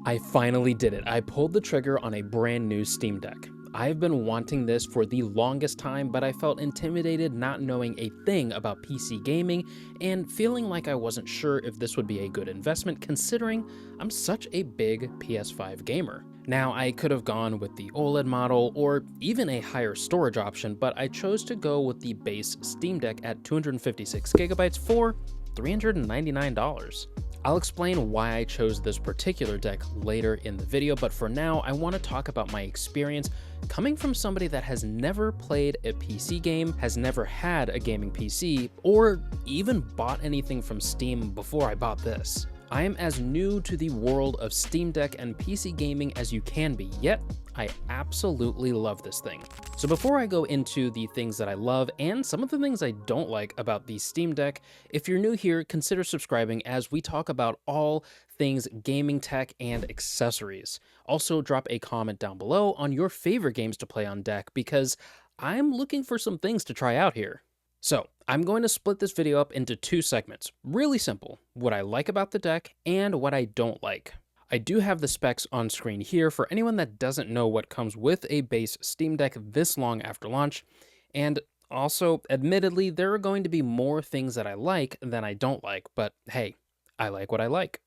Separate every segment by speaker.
Speaker 1: I finally did it. I pulled the trigger on a brand new Steam Deck. I've been wanting this for the longest time, but I felt intimidated not knowing a thing about PC gaming and feeling like I wasn't sure if this would be a good investment considering I'm such a big PS5 gamer. Now, I could have gone with the OLED model or even a higher storage option, but I chose to go with the base Steam Deck at 256GB for $399. I'll explain why I chose this particular deck later in the video, but for now, I want to talk about my experience coming from somebody that has never played a PC game, has never had a gaming PC, or even bought anything from Steam before I bought this. I am as new to the world of Steam Deck and PC gaming as you can be, yet I absolutely love this thing. So before I go into the things that I love and some of the things I don't like about the Steam Deck, if you're new here, consider subscribing as we talk about all things gaming tech and accessories. Also drop a comment down below on your favorite games to play on deck because I'm looking for some things to try out here. So I'm going to split this video up into two segments. Really simple, what I like about the deck and what I don't like. I do have the specs on screen here for anyone that doesn't know what comes with a base Steam Deck this long after launch, and also, admittedly, there are going to be more things that I like than I don't like, but hey, I like what I like.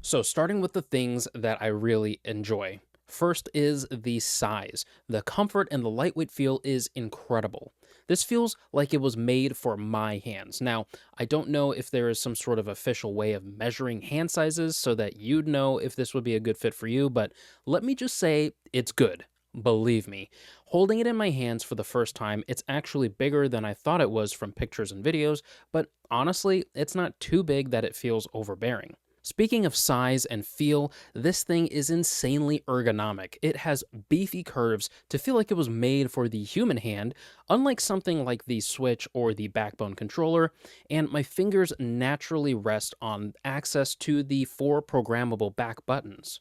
Speaker 1: So starting with the things that I really enjoy. First is the size. The comfort and the lightweight feel is incredible. This feels like it was made for my hands. Now, I don't know if there is some sort of official way of measuring hand sizes so that you'd know if this would be a good fit for you, but let me just say it's good. Believe me. Holding it in my hands for the first time, it's actually bigger than I thought it was from pictures and videos, but honestly, it's not too big that it feels overbearing. Speaking of size and feel, this thing is insanely ergonomic. It has beefy curves to feel like it was made for the human hand, unlike something like the Switch or the Backbone controller, and my fingers naturally rest on access to the 4 programmable back buttons.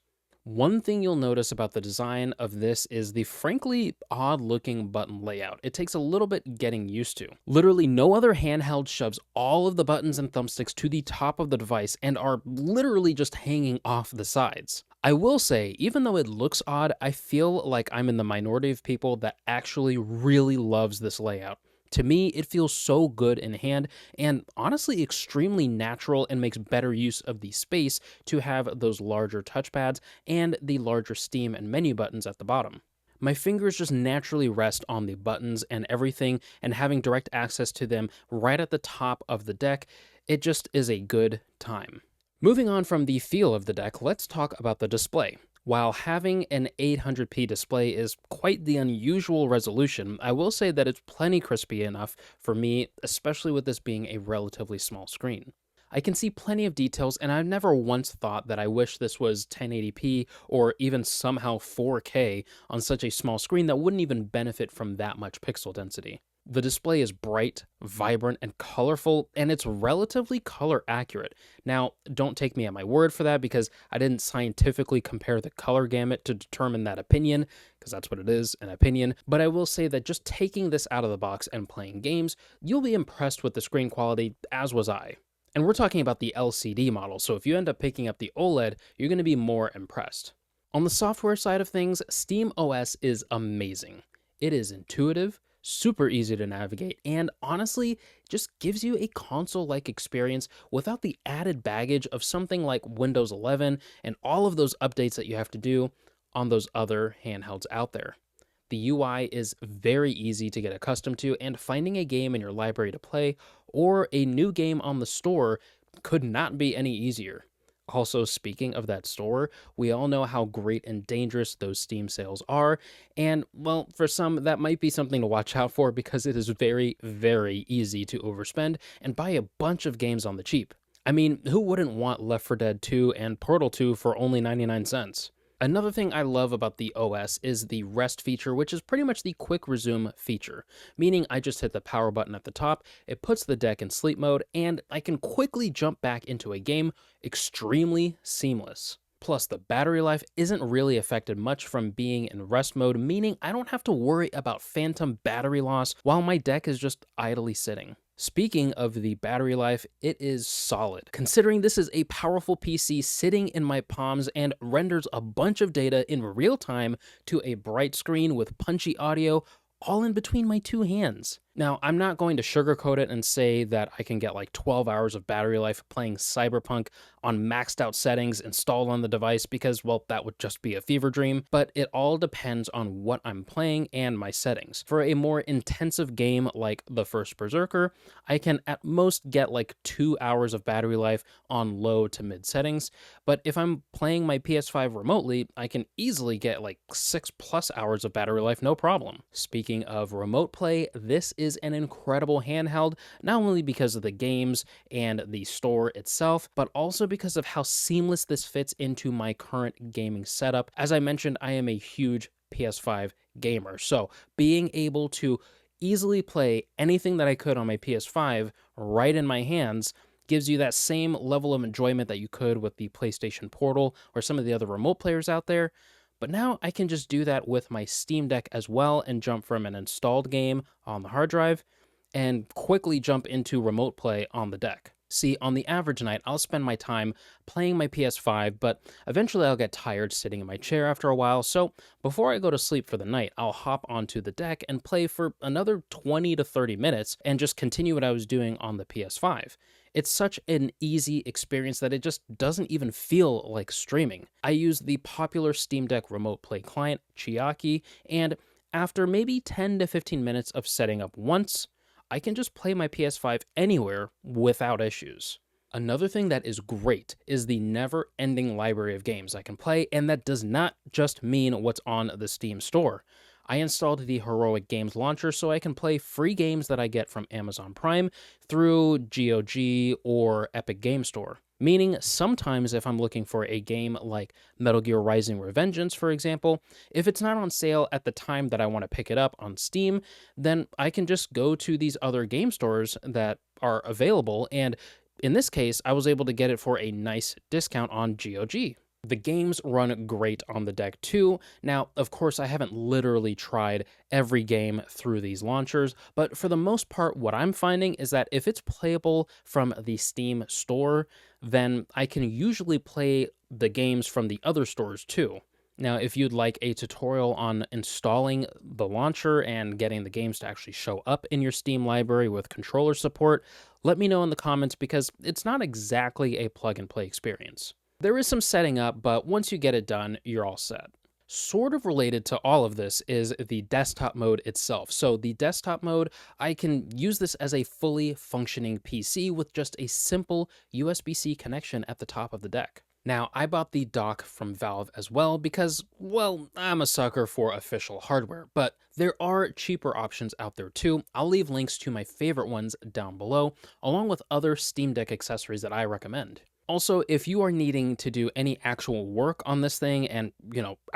Speaker 1: One thing you'll notice about the design of this is the frankly odd-looking button layout. It takes a little bit getting used to. Literally no other handheld shoves all of the buttons and thumbsticks to the top of the device and are literally just hanging off the sides. I will say, even though it looks odd, I feel like I'm in the minority of people that actually really loves this layout. To me, it feels so good in hand and honestly extremely natural and makes better use of the space to have those larger touchpads and the larger Steam and menu buttons at the bottom. My fingers just naturally rest on the buttons and everything, and having direct access to them right at the top of the deck, it just is a good time. Moving on from the feel of the deck, let's talk about the display. While having an 800p display is quite the unusual resolution, I will say that it's plenty crispy enough for me, especially with this being a relatively small screen. I can see plenty of details, and I've never once thought that I wish this was 1080p or even somehow 4K on such a small screen that wouldn't even benefit from that much pixel density. The display is bright, vibrant, and colorful, and it's relatively color accurate. Now, don't take me at my word for that because I didn't scientifically compare the color gamut to determine that opinion, because that's what it is, an opinion, but I will say that just taking this out of the box and playing games, you'll be impressed with the screen quality, as was I. And we're talking about the LCD model, so if you end up picking up the OLED, you're going to be more impressed. On the software side of things, SteamOS is amazing. It is intuitive, super easy to navigate, and honestly, just gives you a console-like experience without the added baggage of something like Windows 11 and all of those updates that you have to do on those other handhelds out there. The UI is very easy to get accustomed to, and finding a game in your library to play or a new game on the store could not be any easier. Also, speaking of that store, we all know how great and dangerous those Steam sales are, and, well, for some, that might be something to watch out for because it is very, very easy to overspend and buy a bunch of games on the cheap. I mean, who wouldn't want Left 4 Dead 2 and Portal 2 for only 99 cents? Another thing I love about the OS is the rest feature, which is pretty much the quick resume feature, meaning I just hit the power button at the top, it puts the deck in sleep mode, and I can quickly jump back into a game, extremely seamless. Plus, the battery life isn't really affected much from being in rest mode, meaning I don't have to worry about phantom battery loss while my deck is just idly sitting. Speaking of the battery life, it is solid. Considering this is a powerful PC sitting in my palms and renders a bunch of data in real time to a bright screen with punchy audio, all in between my two hands. Now, I'm not going to sugarcoat it and say that I can get like 12 hours of battery life playing Cyberpunk on maxed out settings installed on the device because, well, that would just be a fever dream, but it all depends on what I'm playing and my settings. For a more intensive game like The First Berserker, I can at most get like 2 hours of battery life on low to mid settings, but if I'm playing my PS5 remotely, I can easily get like 6+ hours of battery life, no problem. Speaking of remote play, this is an incredible handheld, not only because of the games and the store itself, but also because of how seamless this fits into my current gaming setup. As I mentioned, I am a huge PS5 gamer, so being able to easily play anything that I could on my PS5 right in my hands gives you that same level of enjoyment that you could with the PlayStation Portal or some of the other remote players out there. But now I can just do that with my Steam Deck as well and jump from an installed game on the hard drive and quickly jump into remote play on the deck. See, on the average night, I'll spend my time playing my PS5, but eventually I'll get tired sitting in my chair after a while, so before I go to sleep for the night, I'll hop onto the deck and play for another 20 to 30 minutes and just continue what I was doing on the PS5. It's such an easy experience that it just doesn't even feel like streaming. I use the popular Steam Deck remote play client, Chiaki, and after maybe 10 to 15 minutes of setting up once, I can just play my PS5 anywhere without issues. Another thing that is great is the never-ending library of games I can play, and that does not just mean what's on the Steam store. I installed the Heroic Games launcher so I can play free games that I get from Amazon Prime through GOG or Epic Game Store. Meaning, sometimes if I'm looking for a game like Metal Gear Rising Revengeance, for example, if it's not on sale at the time that I want to pick it up on Steam, then I can just go to these other game stores that are available, and in this case, I was able to get it for a nice discount on GOG. The games run great on the deck too. Now, of course, I haven't literally tried every game through these launchers, but for the most part, what I'm finding is that if it's playable from the Steam store, then I can usually play the games from the other stores too. Now, if you'd like a tutorial on installing the launcher and getting the games to actually show up in your Steam library with controller support, let me know in the comments because it's not exactly a plug-and-play experience. There is some setting up, but once you get it done, you're all set. Sort of related to all of this is the desktop mode itself. So the desktop mode, I can use this as a fully functioning PC with just a simple USB-C connection at the top of the deck. Now, I bought the dock from Valve as well because, well, I'm a sucker for official hardware, but there are cheaper options out there too. I'll leave links to my favorite ones down below, along with other Steam Deck accessories that I recommend. Also, if you are needing to do any actual work on this thing and,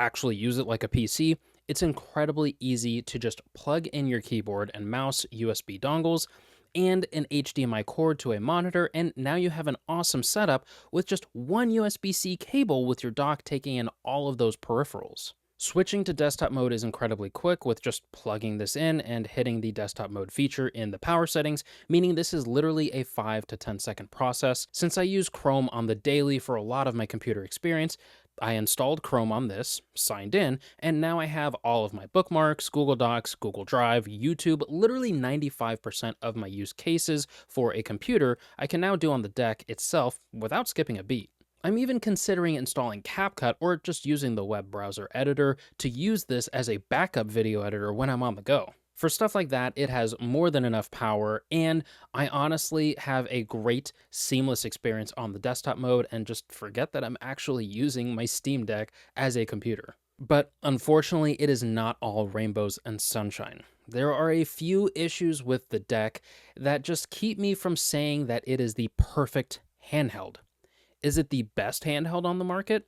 Speaker 1: actually use it like a PC, it's incredibly easy to just plug in your keyboard and mouse USB dongles and an HDMI cord to a monitor, and now you have an awesome setup with just one USB-C cable with your dock taking in all of those peripherals. Switching to desktop mode is incredibly quick with just plugging this in and hitting the desktop mode feature in the power settings, meaning this is literally a 5 to 10 second process. Since I use Chrome on the daily for a lot of my computer experience, I installed Chrome on this, signed in, and now I have all of my bookmarks, Google Docs, Google Drive, YouTube, literally 95% of my use cases for a computer I can now do on the deck itself without skipping a beat. I'm even considering installing CapCut or just using the web browser editor to use this as a backup video editor when I'm on the go. For stuff like that, it has more than enough power, and I honestly have a great, seamless experience on the desktop mode and just forget that I'm actually using my Steam Deck as a computer. But unfortunately, it is not all rainbows and sunshine. There are a few issues with the deck that just keep me from saying that it is the perfect handheld. Is it the best handheld on the market?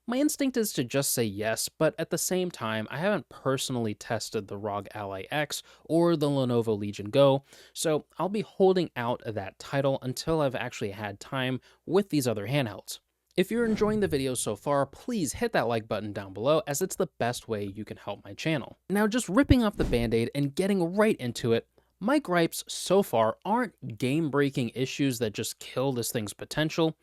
Speaker 1: My instinct is to just say yes, but at the same time, I haven't personally tested the ROG Ally X or the Lenovo Legion Go, so I'll be holding out that title until I've actually had time with these other handhelds. If you're enjoying the video so far, please hit that like button down below as it's the best way you can help my channel. Now, just ripping off the band-aid and getting right into it, My gripes so far aren't game-breaking issues that just kill this thing's potential,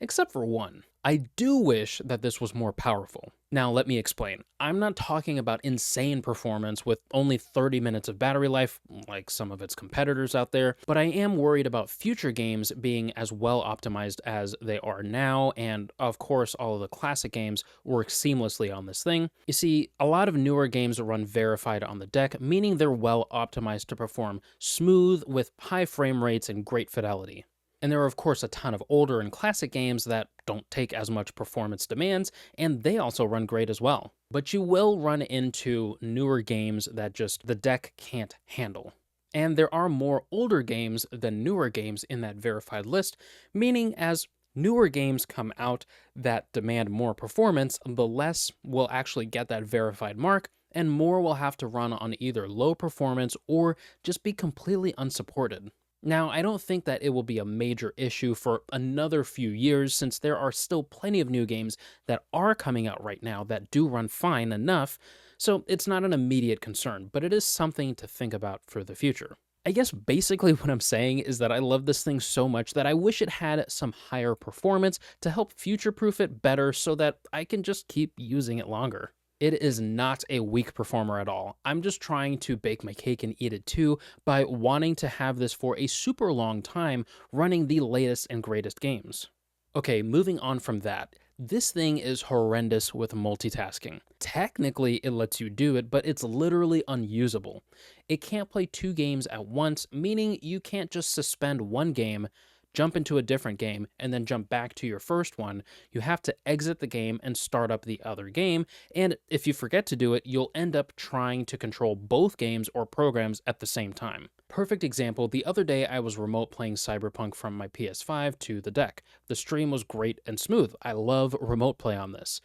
Speaker 1: except for one. I do wish that this was more powerful. Now, let me explain. I'm not talking about insane performance with only 30 minutes of battery life, like some of its competitors out there, but I am worried about future games being as well optimized as they are now, and of course, all of the classic games work seamlessly on this thing. You see, a lot of newer games run verified on the deck, meaning they're well optimized to perform smooth with high frame rates and great fidelity. And there are, of course, a ton of older and classic games that don't take as much performance demands, and they also run great as well. But you will run into newer games that just the deck can't handle. And there are more older games than newer games in that verified list, meaning as newer games come out that demand more performance, the less will actually get that verified mark, and more will have to run on either low performance or just be completely unsupported. Now, I don't think that it will be a major issue for another few years since there are still plenty of new games that are coming out right now that do run fine enough, so it's not an immediate concern, but it is something to think about for the future. I guess basically what I'm saying is that I love this thing so much that I wish it had some higher performance to help future-proof it better so that I can just keep using it longer. It is not a weak performer at all. I'm just trying to bake my cake and eat it too by wanting to have this for a super long time running the latest and greatest games. Okay, moving on from that. This thing is horrendous with multitasking. Technically, it lets you do it, but it's literally unusable. It can't play two games at once, meaning you can't just suspend one game, jump into a different game, and then jump back to your first one. You have to exit the game and start up the other game, and if you forget to do it, you'll end up trying to control both games or programs at the same time. Perfect example, the other day I was remote playing Cyberpunk from my PS5 to the deck. The stream was great and smooth. I love remote play on this.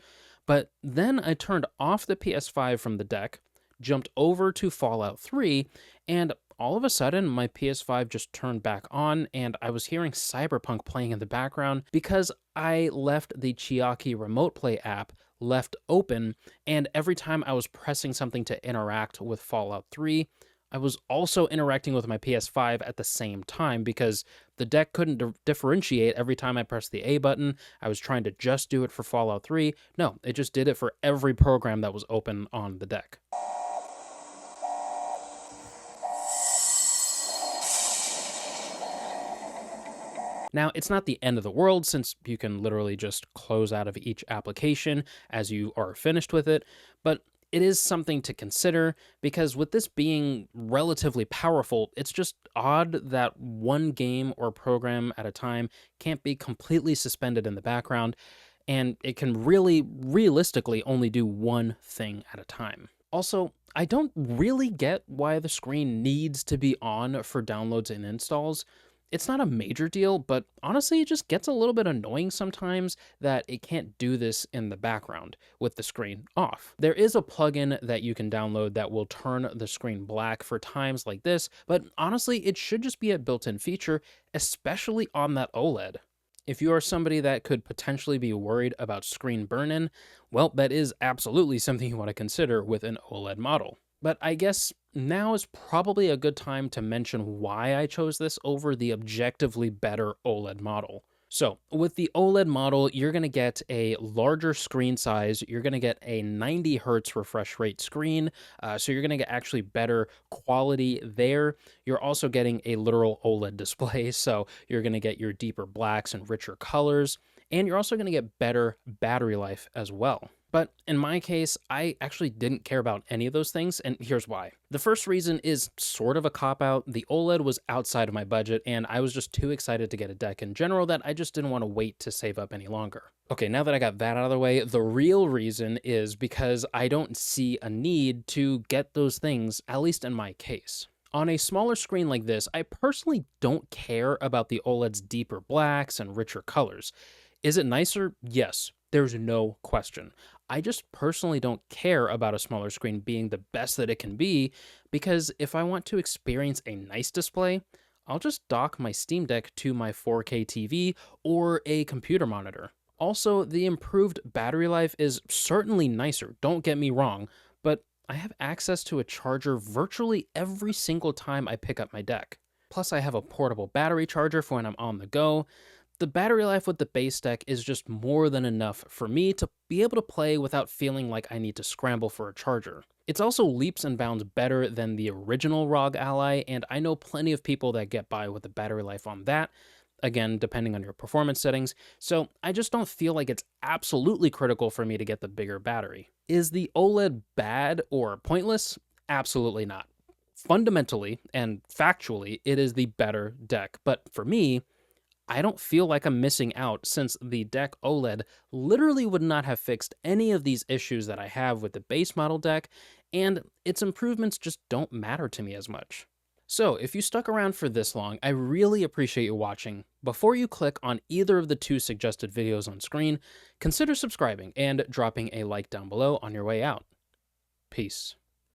Speaker 1: But then I turned off the PS5 from the deck, jumped over to Fallout 3, and all of a sudden, my PS5 just turned back on, and I was hearing Cyberpunk playing in the background because I left the Chiaki Remote Play app left open, and every time I was pressing something to interact with Fallout 3, I was also interacting with my PS5 at the same time because the deck couldn't differentiate every time I pressed the A button. I was trying to just do it for Fallout 3. No, it just did it for every program that was open on the deck. Now, it's not the end of the world since you can literally just close out of each application as you are finished with it, but it is something to consider because with this being relatively powerful, it's just odd that one game or program at a time can't be completely suspended in the background, and it can really realistically only do one thing at a time. Also, I don't really get why the screen needs to be on for downloads and installs. It's not a major deal, but honestly, it just gets a little bit annoying sometimes that it can't do this in the background with the screen off. There is a plugin that you can download that will turn the screen black for times like this, but honestly, it should just be a built-in feature, especially on that OLED. If you are somebody that could potentially be worried about screen burn-in, well, that is absolutely something you want to consider with an OLED model. But I guess now is probably a good time to mention why I chose this over the objectively better OLED model. So with the OLED model, you're going to get a larger screen size. You're going to get a 90 hertz refresh rate screen. So you're going to get actually better quality there. You're also getting a literal OLED display. So you're going to get your deeper blacks and richer colors. And you're also going to get better battery life as well. But in my case, I actually didn't care about any of those things, and here's why. The first reason is sort of a cop-out. The OLED was outside of my budget, and I was just too excited to get a deck in general that I just didn't want to wait to save up any longer. Okay, now that I got that out of the way, the real reason is because I don't see a need to get those things, at least in my case. On a smaller screen like this, I personally don't care about the OLED's deeper blacks and richer colors. Is it nicer? Yes, there's no question. I just personally don't care about a smaller screen being the best that it can be, because if I want to experience a nice display, I'll just dock my Steam Deck to my 4K TV or a computer monitor. Also, the improved battery life is certainly nicer, don't get me wrong, but I have access to a charger virtually every single time I pick up my deck. Plus, I have a portable battery charger for when I'm on the go. The battery life with the base deck is just more than enough for me to be able to play without feeling like I need to scramble for a charger. It's also leaps and bounds better than the original ROG Ally, and I know plenty of people that get by with the battery life on that, again, depending on your performance settings, so I just don't feel like it's absolutely critical for me to get the bigger battery. Is the OLED bad or pointless? Absolutely not. Fundamentally and factually, it is the better deck, but for me, I don't feel like I'm missing out since the deck OLED literally would not have fixed any of these issues that I have with the base model deck, and its improvements just don't matter to me as much. So, if you stuck around for this long, I really appreciate you watching. Before you click on either of the two suggested videos on screen, consider subscribing and dropping a like down below on your way out. Peace.